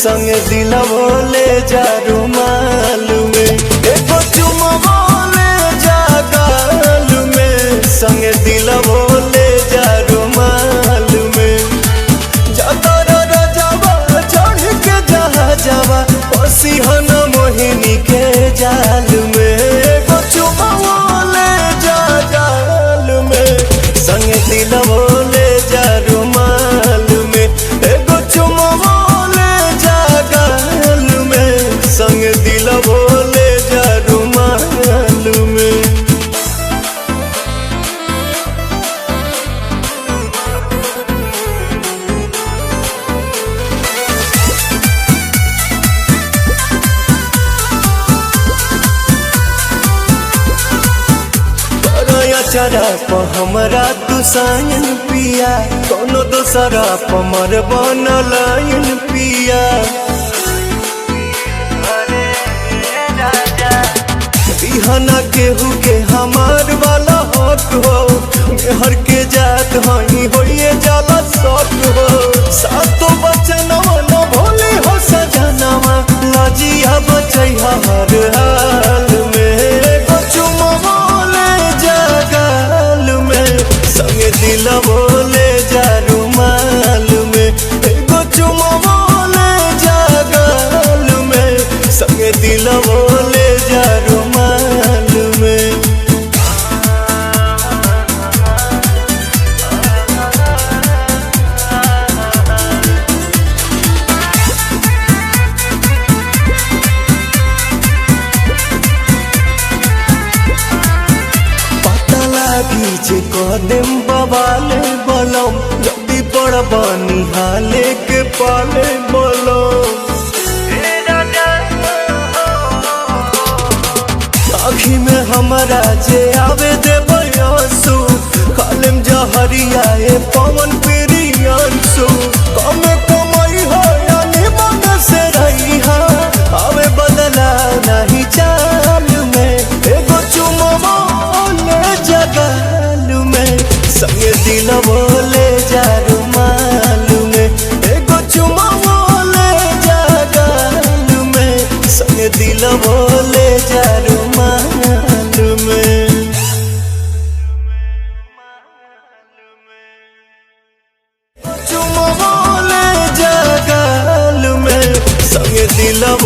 संग दिलवो ले जा रुमाल में, एगो चुमवो ले जा गाल में, संग दिलवो ले जा रुमाल में। जातर रजवा चढ़ के जहाजवा पसिहन मोहिनी के जाल में, एगो चुमवो ले जा गाल में, संग दिलवो ले जा रुमाल में, एगो चुमवो ले जा गाल में, संग दिलवो ले जा रुमाल में। चरा प हमरा तू सायन पिया, कोनो दोसरा प मर बनलायन पिया। बिहना केहू के हमार वाला हक हो, मेहर के जात हई होइए जाला शक हो। सातो बचनवा न भोले हो सजनवा, लजिया बचैहा हर हाल में, एगो चुमवो ले जा गाल में, संग दिलवो ले जा रुमाल में, एगो चुमवो ले जा गाल में, संग दिलवो ले जा रुमाल में। जे कदम बवाले बलम, जल्दी बड़ बनी हाले के पाले बलम। आँखी में हमरा जे आवे दे बयासु, कालम जहरिया ए पवन प्रियांशु। कमे कमाई हो या निमन से रही हा, आवे बदला नहीं चाल में, एगो चुमवो ले जा गाल में, संग दिलवो ले जा रुमाल में, एगो चुमवो ले जा गाल में, संग दिलवो ले जा रुमाल में। चुमवो ले जा गाल में, संग दिलवो